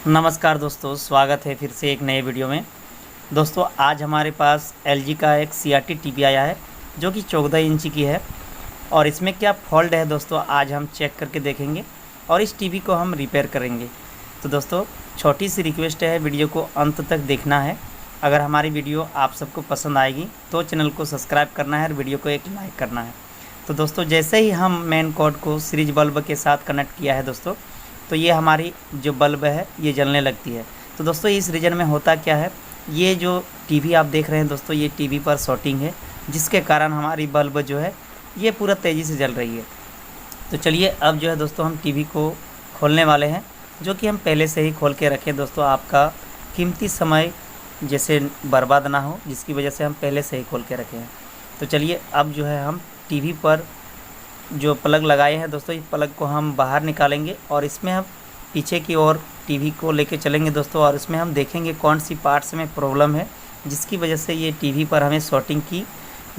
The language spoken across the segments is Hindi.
नमस्कार दोस्तों, स्वागत है फिर से एक नए वीडियो में। दोस्तों आज हमारे पास LG का एक CRT टीवी आया है जो कि 14 इंच की है और इसमें क्या फॉल्ट है दोस्तों आज हम चेक करके देखेंगे और इस टीवी को हम रिपेयर करेंगे। तो दोस्तों छोटी सी रिक्वेस्ट है, वीडियो को अंत तक देखना है। अगर हमारी वीडियो आप सबको पसंद आएगी तो चैनल को सब्सक्राइब करना है और वीडियो को एक लाइक करना है। तो दोस्तों जैसे ही हम मेन कॉर्ड को सीरीज बल्ब के साथ कनेक्ट किया है दोस्तों, तो ये हमारी जो बल्ब है ये जलने लगती है। तो दोस्तों इस रीजन में होता क्या है, ये जो टीवी आप देख रहे हैं दोस्तों, ये टीवी पर शॉर्टिंग है जिसके कारण हमारी बल्ब जो है ये पूरा तेज़ी से जल रही है। तो चलिए अब जो है दोस्तों हम टीवी को खोलने वाले हैं, जो कि हम पहले से ही खोल के रखें दोस्तों, आपका कीमती समय जैसे बर्बाद ना हो, जिसकी वजह से हम पहले से ही खोल के रखे हैं। तो चलिए अब जो है हम टीवी पर जो प्लग लगाए हैं दोस्तों, इस प्लग को हम बाहर निकालेंगे और इसमें हम पीछे की ओर टीवी को लेके चलेंगे दोस्तों, और इसमें हम देखेंगे कौन सी पार्ट्स में प्रॉब्लम है जिसकी वजह से ये टीवी पर हमें शॉर्टिंग की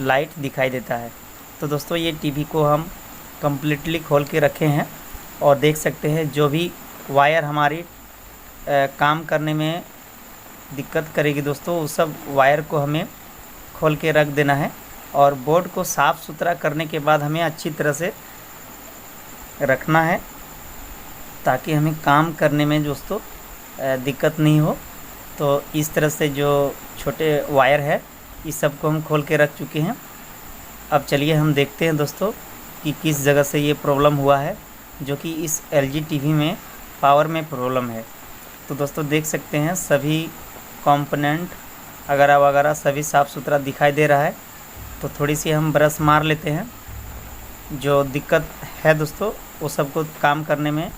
लाइट दिखाई देता है। तो दोस्तों ये टीवी को हम कम्प्लीटली खोल के रखे हैं और देख सकते हैं जो भी वायर हमारी काम करने में दिक्कत करेगी दोस्तों, उस सब वायर को हमें खोल के रख देना है और बोर्ड को साफ़ सुथरा करने के बाद हमें अच्छी तरह से रखना है ताकि हमें काम करने में दोस्तों दिक्कत नहीं हो। तो इस तरह से जो छोटे वायर है इस सब को हम खोल के रख चुके हैं। अब चलिए हम देखते हैं दोस्तों कि किस जगह से ये प्रॉब्लम हुआ है, जो कि इस LG टीवी में पावर में प्रॉब्लम है। तो दोस्तों देख सकते हैं सभी कंपोनेंट वगैरह सभी साफ़ सुथरा दिखाई दे रहा है। तो थोड़ी सी हम ब्रश मार लेते हैं, जो दिक्कत है दोस्तों वो सबको काम करने में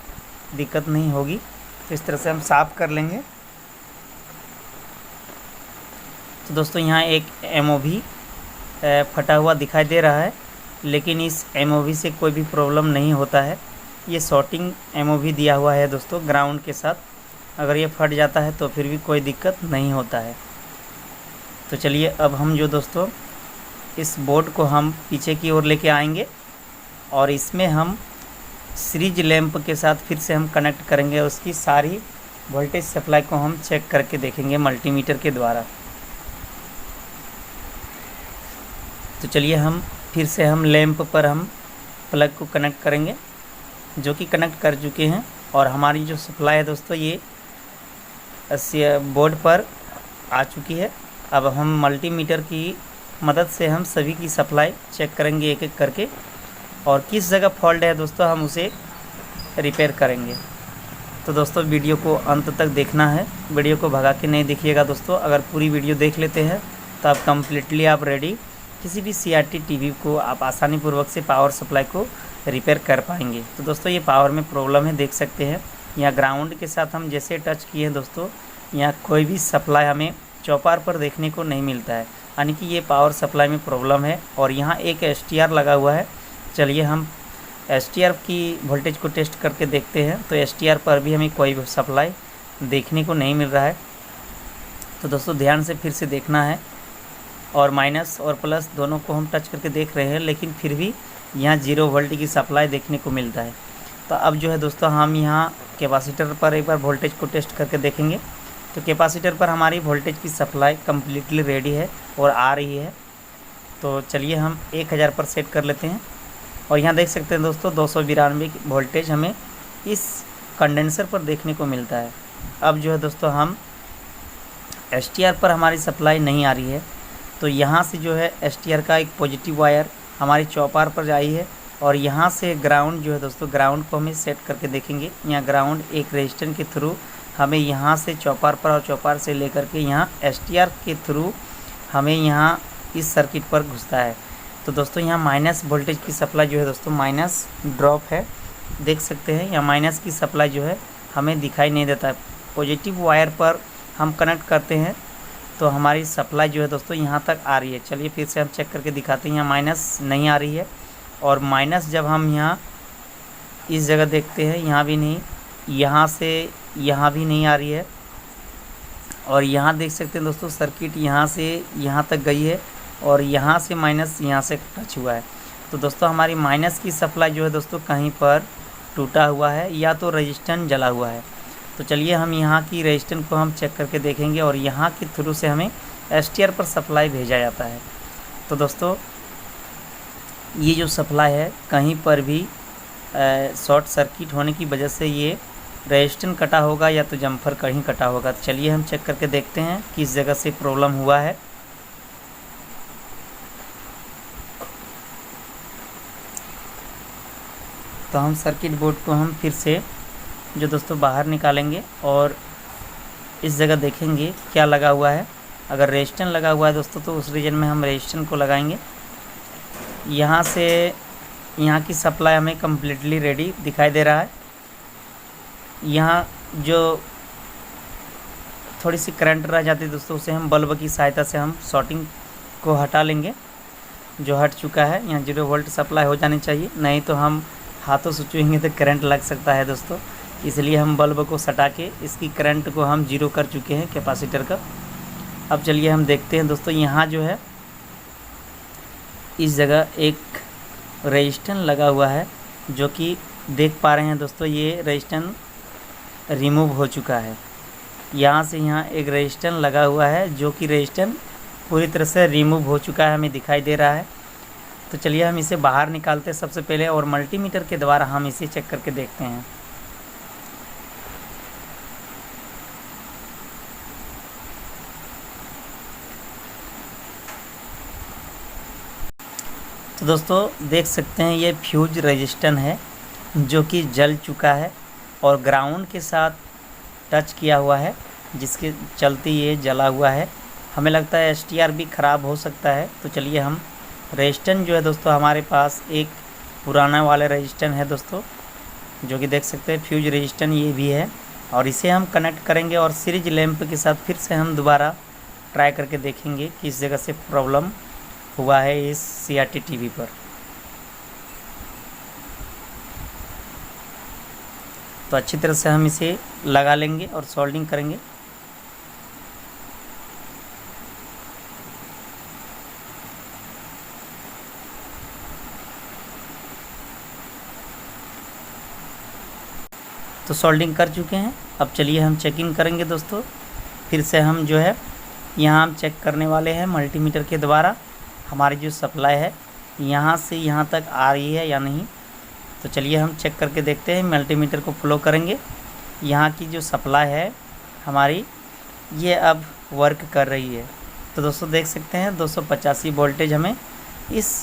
दिक्कत नहीं होगी। तो इस तरह से हम साफ़ कर लेंगे। तो दोस्तों यहाँ एक MOV फटा हुआ दिखाई दे रहा है, लेकिन इस MOV से कोई भी प्रॉब्लम नहीं होता है। ये शॉर्टिंग MOV दिया हुआ है दोस्तों ग्राउंड के साथ, अगर ये फट जाता है तो फिर भी कोई दिक्कत नहीं होता है। तो चलिए अब हम जो दोस्तों इस बोर्ड को हम पीछे की ओर लेके आएंगे और इसमें हम सीरीज लैंप के साथ फिर से हम कनेक्ट करेंगे। उसकी सारी वोल्टेज सप्लाई को हम चेक करके देखेंगे मल्टीमीटर के द्वारा। तो चलिए हम फिर से हम लैंप पर हम प्लग को कनेक्ट करेंगे, जो कि कनेक्ट कर चुके हैं। और हमारी जो सप्लाई है दोस्तों ये बोर्ड पर आ चुकी है। अब हम मल्टीमीटर की मदद से हम सभी की सप्लाई चेक करेंगे एक एक करके, और किस जगह फॉल्ट है दोस्तों हम उसे रिपेयर करेंगे। तो दोस्तों वीडियो को अंत तक देखना है, वीडियो को भगा के नहीं देखिएगा दोस्तों। अगर पूरी वीडियो देख लेते हैं तो आप कम्प्लीटली आप रेडी किसी भी CRT टीवी को आप आसानी पूर्वक से पावर सप्लाई को रिपेयर कर पाएंगे। तो दोस्तों ये पावर में प्रॉब्लम है, देख सकते हैं यहाँ ग्राउंड के साथ हम जैसे टच किए हैं दोस्तों, यहाँ कोई भी सप्लाई हमें चौपार पर देखने को नहीं मिलता है, यानी कि ये पावर सप्लाई में प्रॉब्लम है। और यहाँ एक STR लगा हुआ है। चलिए हम STR की वोल्टेज को टेस्ट करके देखते हैं। तो STR पर भी हमें कोई सप्लाई देखने को नहीं मिल रहा है। तो दोस्तों ध्यान से फिर से देखना है, और माइनस और प्लस दोनों को हम टच करके देख रहे हैं, लेकिन फिर भी यहाँ 0 वोल्ट की सप्लाई देखने को मिलता है। तो अब जो है दोस्तों हम यहाँ कैपेसिटर पर एक बार वोल्टेज को टेस्ट करके देखेंगे। तो कैपेसिटर पर हमारी वोल्टेज की सप्लाई कम्प्लीटली रेडी है और आ रही है। तो चलिए हम 1000 पर सेट कर लेते हैं, और यहाँ देख सकते हैं दोस्तों 292 की वोल्टेज हमें इस कंडेंसर पर देखने को मिलता है। अब जो है दोस्तों हम STR पर हमारी सप्लाई नहीं आ रही है, तो यहाँ से जो है STR का एक पॉजिटिव वायर हमारी चौपार पर आई है, और यहाँ से ग्राउंड जो है दोस्तों, ग्राउंड को हमें सेट करके देखेंगे। यहाँ ग्राउंड एक रेजिस्टेंस के थ्रू हमें यहाँ से चौपार पर और चौपार से लेकर के यहाँ STR के थ्रू हमें यहाँ इस सर्किट पर घुसता है। तो दोस्तों यहाँ माइनस वोल्टेज की सप्लाई जो है दोस्तों माइनस ड्रॉप है, देख सकते हैं यहाँ माइनस की सप्लाई जो है हमें दिखाई नहीं देता है। पॉजिटिव वायर पर हम कनेक्ट करते हैं तो हमारी सप्लाई जो है दोस्तों यहाँ तक आ रही है। चलिए फिर से हम चेक करके दिखाते हैं, यहाँ माइनस नहीं आ रही है, और माइनस जब हम यहाँ इस जगह देखते हैं यहाँ भी नहीं, यहाँ से यहाँ भी नहीं आ रही है। और यहाँ देख सकते हैं दोस्तों सर्किट यहाँ से यहाँ तक गई है, और यहाँ से माइनस यहाँ से टच हुआ है। तो दोस्तों हमारी माइनस की सप्लाई जो है दोस्तों कहीं पर टूटा हुआ है, या तो रेजिस्टेंस जला हुआ है। तो चलिए हम यहाँ की रेजिस्टेंस को हम चेक करके देखेंगे और यहाँ के थ्रू से हमें STR पर सप्लाई भेजा जाता है। तो दोस्तों ये जो सप्लाई है कहीं पर भी शॉर्ट सर्किट होने की वजह से ये रेजिस्टेंस कटा होगा या तो जम्फर कहीं कटा होगा। तो चलिए हम चेक करके देखते हैं किस जगह से प्रॉब्लम हुआ है। तो हम सर्किट बोर्ड को हम फिर से जो दोस्तों बाहर निकालेंगे और इस जगह देखेंगे क्या लगा हुआ है। अगर रेजिस्टेंस लगा हुआ है दोस्तों तो उस रीजन में हम रेजिस्टेंस को लगाएंगे। यहाँ से यहाँ की सप्लाई हमें कम्प्लीटली रेडी दिखाई दे रहा है। यहाँ जो थोड़ी सी करंट रह जाती है दोस्तों उसे हम बल्ब की सहायता से हम शॉर्टिंग को हटा लेंगे। जो हट चुका है, यहाँ 0 वोल्ट सप्लाई हो जानी चाहिए, नहीं तो हम हाथों से छुएंगे तो करंट लग सकता है दोस्तों। इसलिए हम बल्ब को सटा के इसकी करंट को हम 0 कर चुके हैं कैपेसिटर का। अब चलिए हम देखते हैं दोस्तों, यहाँ जो है इस जगह एक रेजिस्टेंस लगा हुआ है जो कि देख पा रहे हैं दोस्तों, ये रेजिस्टेंस रिमूव हो चुका है। यहाँ से यहाँ एक रेजिस्टेंस लगा हुआ है जो कि रेजिस्टेंस पूरी तरह से रिमूव हो चुका है, हमें दिखाई दे रहा है। तो चलिए हम इसे बाहर निकालते हैं सबसे पहले और मल्टीमीटर के द्वारा हम इसे चेक करके देखते हैं। तो दोस्तों देख सकते हैं ये फ्यूज रेजिस्टेंस है जो कि जल चुका है और ग्राउंड के साथ टच किया हुआ है, जिसके चलते ये जला हुआ है। हमें लगता है STR भी ख़राब हो सकता है। तो चलिए हम रेजिस्टेंस जो है दोस्तों, हमारे पास एक पुराना वाला रेजिस्टेंस है दोस्तों, जो कि देख सकते हैं फ्यूज रेजिस्टेंस ये भी है, और इसे हम कनेक्ट करेंगे और सीरीज लैंप के साथ फिर से हम दोबारा ट्राई करके देखेंगे किस जगह से प्रॉब्लम हुआ है इस CRT TV पर। तो अच्छी तरह से हम इसे लगा लेंगे और सोल्डिंग करेंगे। तो सोल्डिंग कर चुके हैं। अब चलिए हम चेकिंग करेंगे दोस्तों। फिर से हम जो है यहाँ हम चेक करने वाले हैं मल्टीमीटर के द्वारा हमारी जो सप्लाई है यहाँ से यहाँ तक आ रही है या नहीं। तो चलिए हम चेक करके देखते हैं। मल्टीमीटर को फ्लो करेंगे। यहाँ की जो सप्लाई है हमारी ये अब वर्क कर रही है। तो दोस्तों देख सकते हैं 285 वोल्टेज हमें इस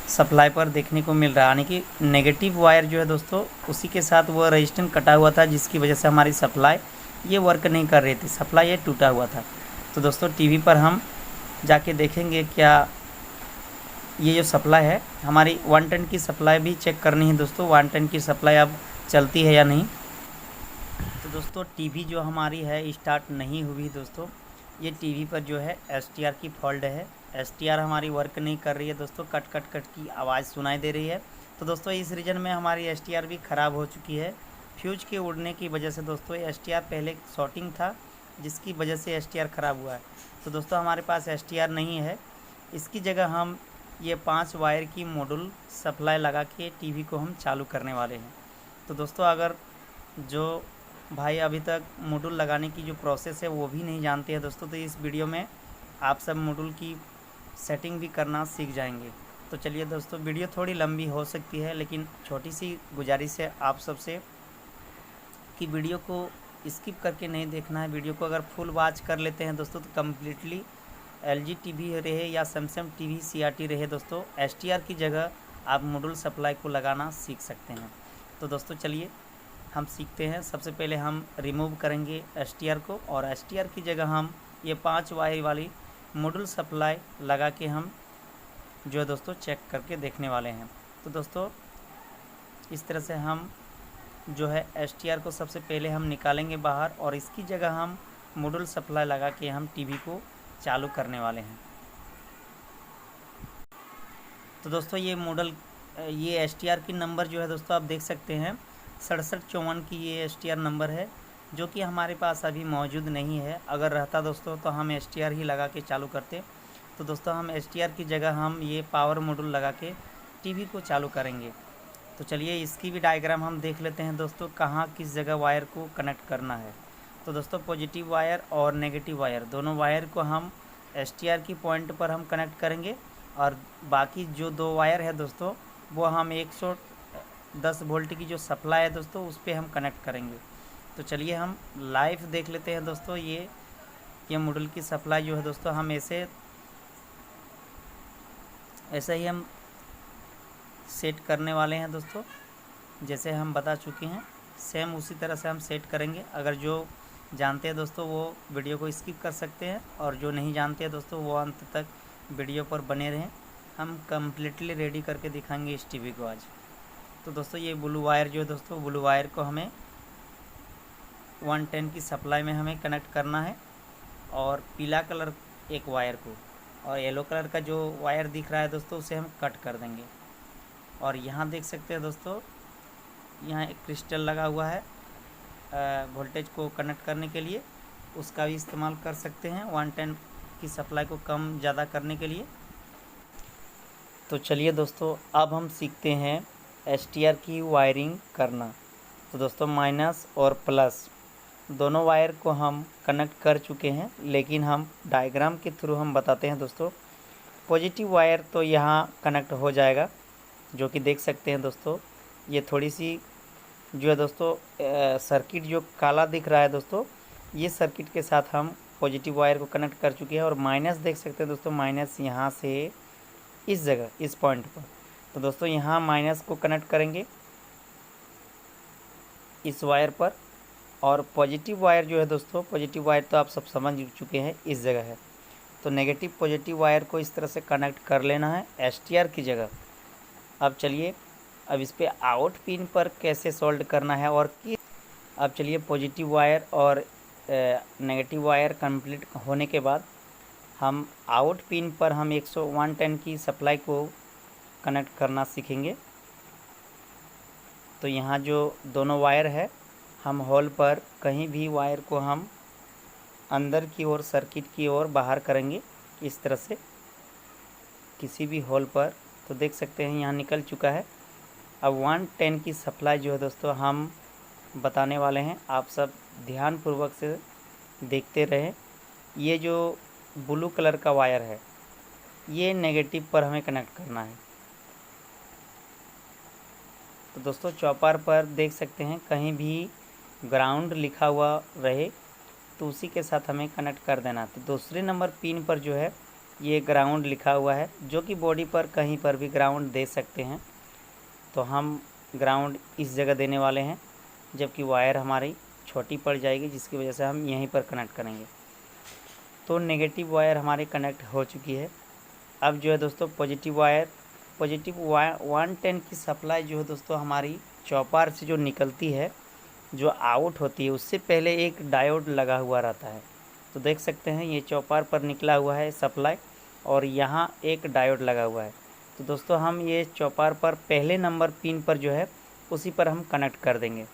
सप्लाई पर देखने को मिल रहा है, यानी कि नेगेटिव वायर जो है दोस्तों उसी के साथ वो रेजिस्टेंस कटा हुआ था, जिसकी वजह से हमारी सप्लाई ये वर्क नहीं कर रही थी, सप्लाई ये टूटा हुआ था। तो दोस्तों टीवी पर हम जाके देखेंगे क्या ये जो सप्लाई है हमारी 110 की सप्लाई भी चेक करनी है दोस्तों, 110 की सप्लाई अब चलती है या नहीं। तो दोस्तों टीवी जो हमारी है स्टार्ट नहीं हुई दोस्तों, ये टीवी पर जो है STR की फॉल्ट है। STR हमारी वर्क नहीं कर रही है दोस्तों, कट कट कट की आवाज़ सुनाई दे रही है। तो दोस्तों इस रीजन में हमारी STR भी ख़राब हो चुकी है फ्यूज के उड़ने की वजह से। दोस्तों STR पहले शॉर्टिंग था जिसकी वजह से STR ख़राब हुआ है। तो दोस्तों हमारे पास STR नहीं है, इसकी जगह हम ये 5 वायर की मॉड्यूल सप्लाई लगा के टीवी को हम चालू करने वाले हैं। तो दोस्तों अगर जो भाई अभी तक मॉड्यूल लगाने की जो प्रोसेस है वो भी नहीं जानते हैं दोस्तों, तो इस वीडियो में आप सब मॉड्यूल की सेटिंग भी करना सीख जाएंगे। तो चलिए दोस्तों वीडियो थोड़ी लंबी हो सकती है, लेकिन छोटी सी गुजारिश है आप सबसे कि वीडियो को स्किप करके नहीं देखना है। वीडियो को अगर फुल वॉच कर लेते हैं दोस्तों तो कम्प्लीटली LG TV रहे या सैमसंग TV CRT रहे दोस्तों, STR की जगह आप मॉड्यूल सप्लाई को लगाना सीख सकते हैं। तो दोस्तों चलिए हम सीखते हैं। सबसे पहले हम रिमूव करेंगे STR को और STR की जगह हम ये 5 वायर वाली मॉड्यूल सप्लाई लगा के हम जो है दोस्तों चेक करके देखने वाले हैं। तो दोस्तों इस तरह से हम जो है STR को सबसे पहले हम निकालेंगे बाहर और इसकी जगह हम मॉड्यूल सप्लाई लगा के हम टीवी को चालू करने वाले हैं। तो दोस्तों ये मॉडल ये STR की नंबर जो है दोस्तों आप देख सकते हैं 6754 की ये STR नंबर है, जो कि हमारे पास अभी मौजूद नहीं है। अगर रहता दोस्तों तो हम STR ही लगा के चालू करते। तो दोस्तों हम STR की जगह हम ये पावर मॉड्यूल लगा के टीवी को चालू करेंगे। तो चलिए इसकी भी डायग्राम हम देख लेते हैं दोस्तों, कहाँ किस जगह वायर को कनेक्ट करना है। तो दोस्तों पॉजिटिव वायर और नेगेटिव वायर दोनों वायर को हम STR की पॉइंट पर हम कनेक्ट करेंगे, और बाकी जो 2 वायर है दोस्तों वो हम 110 वोल्ट की जो सप्लाई है दोस्तों उस पर हम कनेक्ट करेंगे। तो चलिए हम लाइव देख लेते हैं दोस्तों। ये मॉड्यूल की सप्लाई जो है दोस्तों हम ऐसे ही हम सेट करने वाले हैं दोस्तों। जैसे हम बता चुके हैं सेम उसी तरह से हम सेट करेंगे। अगर जो जानते हैं दोस्तों वो वीडियो को स्किप कर सकते हैं, और जो नहीं जानते हैं दोस्तों वो अंत तक वीडियो पर बने रहें। हम कम्प्लीटली रेडी करके दिखाएंगे इस टीवी को आज। तो दोस्तों ये ब्लू वायर जो है दोस्तों, ब्लू वायर को हमें 110 की सप्लाई में हमें कनेक्ट करना है, और पीला कलर एक वायर को, और येलो कलर का जो वायर दिख रहा है दोस्तों उसे हम कट कर देंगे। और यहाँ देख सकते हैं दोस्तों, यहाँ एक क्रिस्टल लगा हुआ है वोल्टेज को कनेक्ट करने के लिए, उसका भी इस्तेमाल कर सकते हैं 110 की सप्लाई को कम ज़्यादा करने के लिए। तो चलिए दोस्तों अब हम सीखते हैं STR की वायरिंग करना। तो दोस्तों माइनस और प्लस दोनों वायर को हम कनेक्ट कर चुके हैं, लेकिन हम डायग्राम के थ्रू हम बताते हैं दोस्तों। पॉजिटिव वायर तो यहाँ कनेक्ट हो जाएगा, जो कि देख सकते हैं दोस्तों। ये थोड़ी सी जो है दोस्तों सर्किट जो काला दिख रहा है दोस्तों, ये सर्किट के साथ हम पॉजिटिव वायर को कनेक्ट कर चुके हैं। और माइनस देख सकते हैं दोस्तों, माइनस यहाँ से इस जगह इस पॉइंट पर। तो दोस्तों यहाँ माइनस को कनेक्ट करेंगे इस वायर पर, और पॉजिटिव वायर जो है दोस्तों, पॉजिटिव वायर तो आप सब समझ चुके हैं इस जगह है। तो नेगेटिव पॉजिटिव वायर को इस तरह से कनेक्ट कर लेना है STR की जगह। अब चलिए अब इस पर आउट पिन पर कैसे सोल्ड करना है और अब चलिए पॉजिटिव वायर और नेगेटिव वायर कंप्लीट होने के बाद हम आउट पिन पर हम 110 की सप्लाई को कनेक्ट करना सीखेंगे। तो यहाँ जो दोनों वायर है, हम होल पर कहीं भी वायर को हम अंदर की ओर सर्किट की ओर बाहर करेंगे इस तरह से किसी भी होल पर। तो देख सकते हैं यहाँ निकल चुका है। अब 110 की सप्लाई जो है दोस्तों हम बताने वाले हैं, आप सब ध्यानपूर्वक से देखते रहें। ये जो ब्लू कलर का वायर है ये नेगेटिव पर हमें कनेक्ट करना है। तो दोस्तों चौपार पर देख सकते हैं कहीं भी ग्राउंड लिखा हुआ रहे तो उसी के साथ हमें कनेक्ट कर देना। तो दूसरे नंबर पिन पर जो है ये ग्राउंड लिखा हुआ है, जो कि बॉडी पर कहीं पर भी ग्राउंड दे सकते हैं। तो हम ग्राउंड इस जगह देने वाले हैं, जबकि वायर हमारी छोटी पड़ जाएगी, जिसकी वजह से हम यहीं पर कनेक्ट करेंगे। तो नेगेटिव वायर हमारी कनेक्ट हो चुकी है। अब जो है दोस्तों पॉजिटिव वायर, पॉजिटिव 110 की सप्लाई जो है दोस्तों हमारी चौपार से जो निकलती है, जो आउट होती है, उससे पहले एक डायोड लगा हुआ रहता है। तो देख सकते हैं ये चौपार पर निकला हुआ है सप्लाई, और यहाँ एक डायोड लगा हुआ है। तो दोस्तों हम ये चौपार पर पहले नंबर पिन पर जो है उसी पर हम कनेक्ट कर देंगे।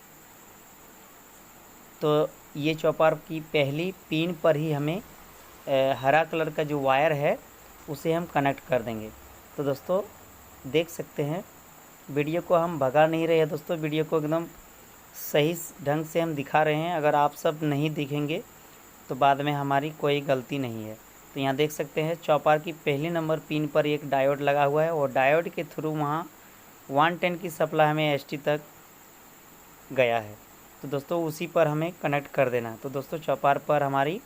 तो ये चौपार की पहली पिन पर ही हमें हरा कलर का जो वायर है उसे हम कनेक्ट कर देंगे। तो दोस्तों देख सकते हैं वीडियो को हम भगा नहीं रहे हैं दोस्तों, वीडियो को एकदम सही ढंग से हम दिखा रहे हैं। अगर आप सब नहीं दिखेंगे तो बाद में हमारी कोई गलती नहीं है। तो यहाँ देख सकते हैं चौपार की पहली नंबर पिन पर एक डायोड लगा हुआ है, और डायोड के थ्रू वहाँ 110 की सप्लाई हमें ST तक गया है। तो दोस्तों उसी पर हमें कनेक्ट कर देना है। तो दोस्तों चौपार पर हमारी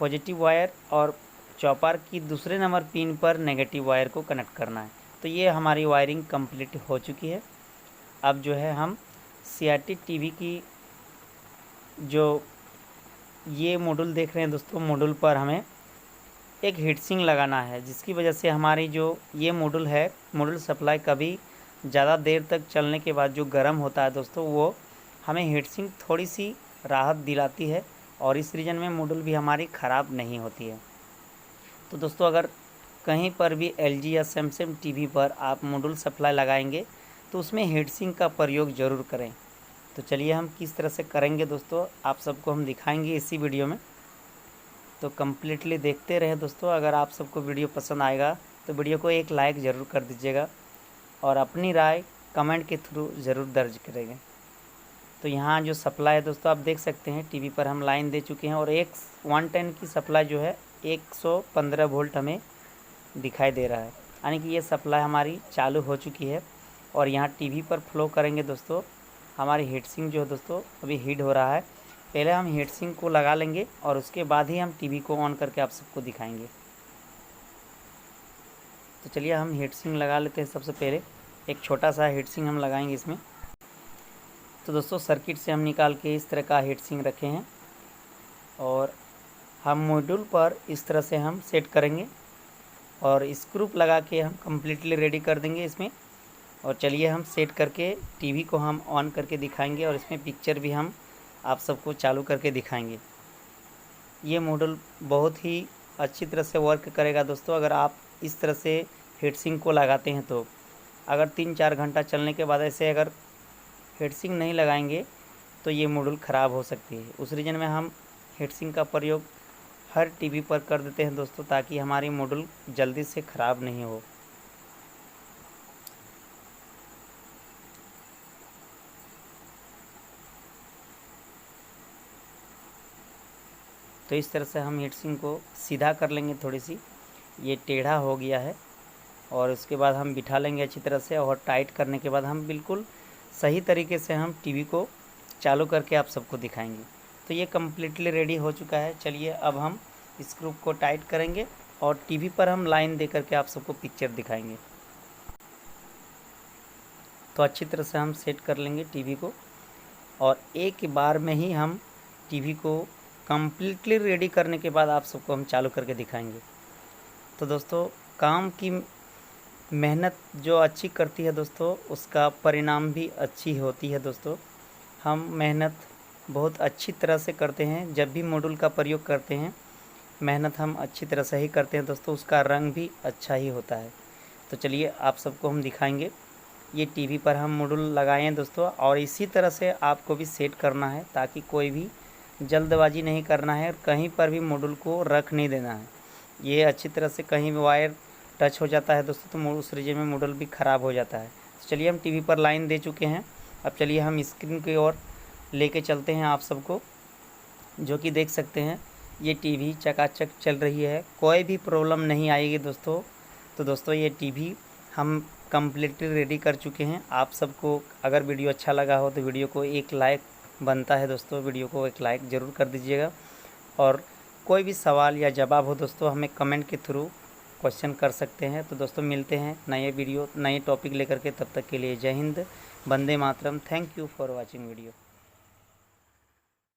पॉजिटिव वायर और चौपार की दूसरे नंबर पिन पर नेगेटिव वायर को कनेक्ट करना है। तो ये हमारी वायरिंग कंप्लीट हो चुकी है। अब जो है हम CRT TV की जो ये मॉड्यूल देख रहे हैं दोस्तों, मॉड्यूल पर हमें एक हीट सिंक लगाना है, जिसकी वजह से हमारी जो ये मॉड्यूल है, मॉड्यूल सप्लाई कभी ज़्यादा देर तक चलने के बाद जो गर्म होता है दोस्तों, वो हमें हीट सिंक थोड़ी सी राहत दिलाती है, और इस रीजन में मॉड्यूल भी हमारी ख़राब नहीं होती है। तो दोस्तों अगर कहीं पर भी LG या सैमसंग TV पर आप मॉड्यूल सप्लाई लगाएंगे तो उसमें हीट सिंक का प्रयोग ज़रूर करें। तो चलिए हम किस तरह से करेंगे दोस्तों, आप सबको हम दिखाएंगे इसी वीडियो में। तो कम्प्लीटली देखते रहें दोस्तों। अगर आप सबको वीडियो पसंद आएगा तो वीडियो को एक लाइक ज़रूर कर दीजिएगा, और अपनी राय कमेंट के थ्रू ज़रूर दर्ज करेंगे। तो यहाँ जो सप्लाई है दोस्तों आप देख सकते हैं, टीवी पर हम लाइन दे चुके हैं और 110 की सप्लाई जो है 115 वोल्ट हमें दिखाई दे रहा है, यानी कि ये सप्लाई हमारी चालू हो चुकी है। और यहाँ टीवी पर फ्लो करेंगे दोस्तों, हमारी हीटसिंक जो है दोस्तों अभी हीट हो रहा है। पहले हम हीटसिंक को लगा लेंगे और उसके बाद ही हम टीवी को ऑन करके आप सबको दिखाएंगे। तो चलिए हम हीटसिंक लगा लेते हैं। सबसे पहले एक छोटा सा हीटसिंक हम लगाएंगे इसमें। तो दोस्तों सर्किट से हम निकाल के इस तरह का हीटसिंक रखे हैं और हम मॉड्यूल पर इस तरह से हम सेट करेंगे और स्क्रू लगा के हम कम्प्लीटली रेडी कर देंगे इसमें। और चलिए हम सेट करके टीवी को हम ऑन करके दिखाएंगे और इसमें पिक्चर भी हम आप सबको चालू करके दिखाएंगे। ये मॉड्यूल बहुत ही अच्छी तरह से वर्क करेगा दोस्तों, अगर आप इस तरह से हीटसिंक को लगाते हैं तो। अगर 3-4 घंटा चलने के बाद ऐसे अगर हीटसिंक नहीं लगाएंगे तो ये मॉड्यूल ख़राब हो सकती है। उस रीजन में हम हीटसिंक का प्रयोग हर टीवी पर कर देते हैं दोस्तों, ताकि हमारी मॉड्यूल जल्दी से ख़राब नहीं हो। तो इस तरह से हम हीटसिंक को सीधा कर लेंगे, थोड़ी सी ये टेढ़ा हो गया है, और उसके बाद हम बिठा लेंगे अच्छी तरह से। और टाइट करने के बाद हम बिल्कुल सही तरीके से हम टीवी को चालू करके आप सबको दिखाएंगे। तो ये कम्प्लीटली रेडी हो चुका है। चलिए अब हम स्क्रू को टाइट करेंगे और टीवी पर हम लाइन दे करके आप सबको पिक्चर दिखाएंगे। तो अच्छी तरह से हम सेट कर लेंगे टीवी को और एक बार में ही हम टीवी को कम्प्लीटली रेडी करने के बाद आप सबको हम चालू करके दिखाएंगे। तो दोस्तों काम की मेहनत जो अच्छी करती है दोस्तों, उसका परिणाम भी अच्छी होती है दोस्तों। हम मेहनत बहुत अच्छी तरह से करते हैं, जब भी मॉड्यूल का प्रयोग करते हैं मेहनत हम अच्छी तरह से ही करते हैं दोस्तों, उसका रंग भी अच्छा ही होता है। तो चलिए आप सबको हम दिखाएंगे। ये टीवी पर हम मॉड्यूल लगाए हैं दोस्तों, और इसी तरह से आपको भी सेट करना है, ताकि कोई भी जल्दबाजी नहीं करना है और कहीं पर भी मॉड्यूल को रख नहीं देना है। ये अच्छी तरह से कहीं भी वायर टच हो जाता है दोस्तों तो उस रीजन में मॉड्यूल भी ख़राब हो जाता है। तो चलिए हम टीवी पर लाइन दे चुके हैं। अब चलिए हम स्क्रीन की ओर लेके चलते हैं आप सबको, जो कि देख सकते हैं ये टीवी चकाचक चल रही है, कोई भी प्रॉब्लम नहीं आएगी दोस्तों। तो दोस्तों ये टीवी हम कम्प्लीटली रेडी कर चुके हैं। आप सबको अगर वीडियो अच्छा लगा हो तो वीडियो को एक लाइक बनता है दोस्तों, वीडियो को एक लाइक ज़रूर कर दीजिएगा। और कोई भी सवाल या जवाब हो दोस्तों हमें कमेंट के थ्रू क्वेश्चन कर सकते हैं। तो दोस्तों मिलते हैं नए वीडियो नए टॉपिक लेकर के, तब तक के लिए जय हिंद, वंदे मातरम। Thank you for watching video.